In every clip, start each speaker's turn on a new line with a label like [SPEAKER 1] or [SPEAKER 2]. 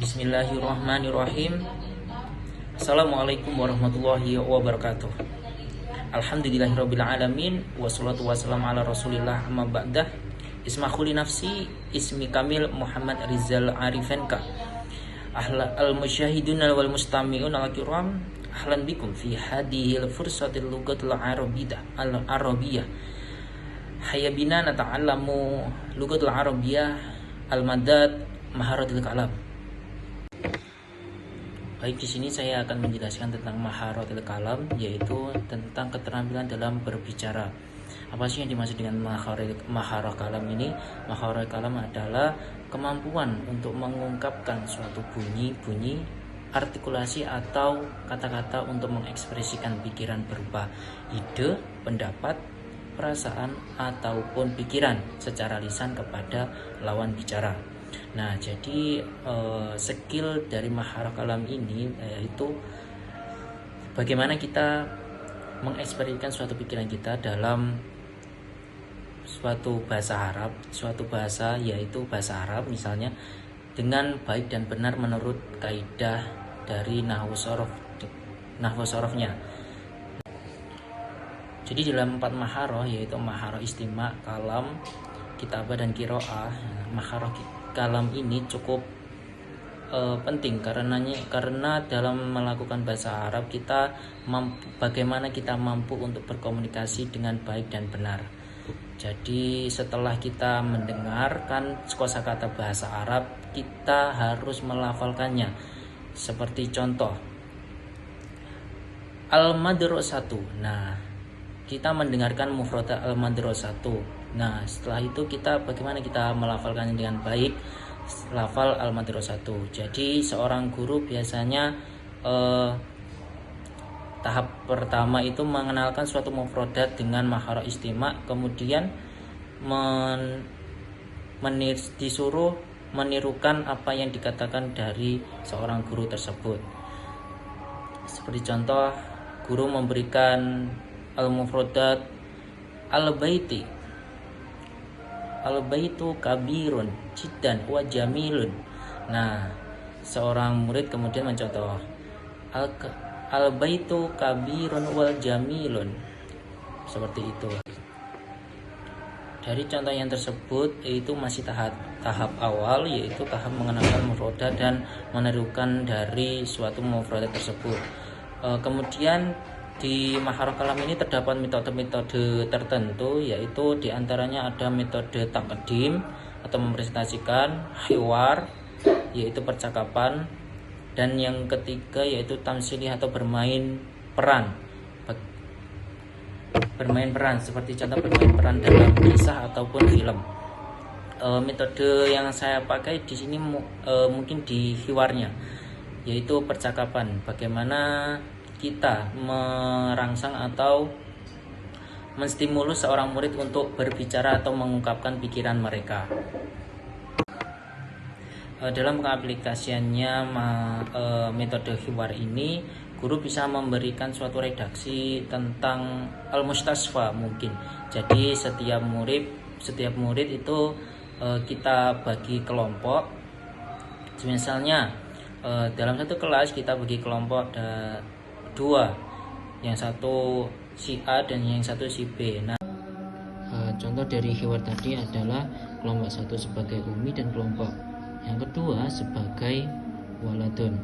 [SPEAKER 1] Bismillahirrahmanirrahim. Assalamualaikum warahmatullahi wabarakatuh. Alhamdulillahirabbil alamin wassalatu wassalamu ala Rasulillah amma ba'dah. Ismakhuli nafsi ismi kamil Muhammad Rizal Arifenka. Al musyahidun wal mustami'un al kiram. Ahlan bikum fi hadhil fursatil lughatil arabiyyah. Hayya bina nata'allamu lughatil arabiyyah al madad maharatil kalam. Baik, di sini saya akan menjelaskan tentang maharatil kalam, yaitu tentang keterampilan dalam berbicara. Apa sih yang dimaksud dengan maharah kalam ini? Maharah kalam adalah kemampuan untuk mengungkapkan suatu bunyi, artikulasi atau kata-kata untuk mengekspresikan pikiran berupa ide, pendapat, perasaan ataupun pikiran secara lisan kepada lawan bicara. Nah, jadi skill dari maharah kalam ini yaitu bagaimana kita mengekspresikan suatu pikiran kita dalam suatu bahasa Arab, suatu bahasa yaitu bahasa Arab misalnya, dengan baik dan benar menurut kaidah dari nahwu sorofnya. Jadi dalam 4 maharah, yaitu maharah istima, kalam, kitabah dan qiraah. Maharah kalam ini cukup penting karena dalam melakukan bahasa Arab kita bagaimana kita mampu untuk berkomunikasi dengan baik dan benar. Jadi setelah kita mendengarkan kosakata bahasa Arab, kita harus melafalkannya. Seperti contoh al-madrasatu. Nah, kita mendengarkan mufradat al-madrasatu. Nah, setelah itu bagaimana kita melafalkannya dengan baik? Lafal al-madrasatu. Jadi seorang guru biasanya tahap pertama itu mengenalkan suatu mufradat dengan maharah istima, kemudian disuruh menirukan apa yang dikatakan dari seorang guru tersebut. Seperti contoh, guru memberikan al-mufradat al-baiti. Al-baitu kabirun jiddan wa jamilun. Nah, seorang murid kemudian mencontoh al-baitu kabirun wal jamilun. Seperti itu. Dari contoh yang tersebut itu masih tahap awal, yaitu tahap mengenalkan mufradat dan menirukan dari suatu mufradat tersebut. Kemudian di maharah kalam ini terdapat metode-metode tertentu, yaitu diantaranya ada metode taqdim atau mempresentasikan, hiwar yaitu percakapan, dan yang ketiga yaitu tamsilih atau bermain peran seperti contoh bermain peran dalam kisah ataupun film. Metode yang saya pakai di sini mungkin di hiwarnya, yaitu percakapan. Bagaimana kita merangsang atau menstimulus seorang murid untuk berbicara atau mengungkapkan pikiran mereka. Dalam pengaplikasiannya metode hiwar ini, guru bisa memberikan suatu redaksi tentang al-mustasfa mungkin. Jadi setiap murid itu kita bagi kelompok. Misalnya dalam satu kelas kita bagi kelompok dua, yang satu si A dan yang satu si B. Nah, contoh dari hiwar tadi adalah kelompok satu sebagai umi dan kelompok yang kedua sebagai waladun.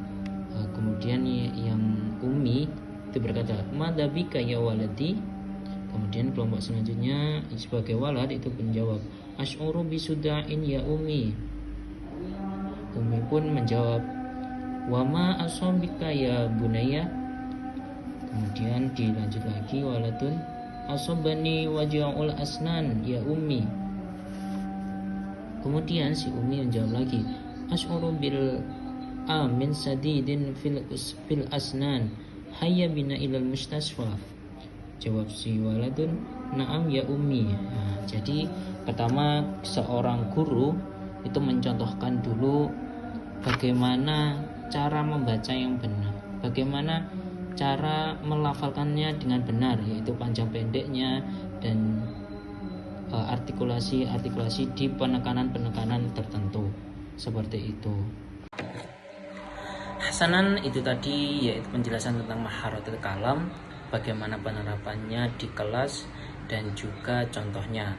[SPEAKER 1] Kemudian yang umi itu berkata madabika ya waladi. Kemudian kelompok selanjutnya sebagai walad itu menjawab asy'uru bisuda'in ya umi. Umi pun menjawab wama asabika ya bunaya. Kemudian dilanjut lagi waladun asobani waja'ul asnan ya ummi. Kemudian si ummi menjawab lagi asy'uru bil amin sadidin fil asnan hayya bina ilal mustasfa. Jawab si waladun na'am ya ummi. Nah, jadi pertama seorang guru itu mencontohkan dulu bagaimana cara membaca yang benar, bagaimana cara melafalkannya dengan benar, yaitu panjang pendeknya dan artikulasi di penekanan tertentu, seperti itu. Hasanan itu tadi yaitu penjelasan tentang maharatul kalam, bagaimana penerapannya di kelas dan juga contohnya.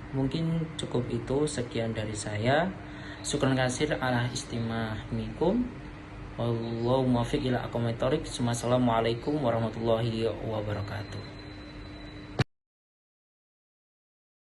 [SPEAKER 1] Mungkin cukup itu, sekian dari saya. Syukran kasir ala istimamikum. Wallahu muwaffiq ila aqwamit thoriq. Wassalamualaikum warahmatullahi wabarakatuh.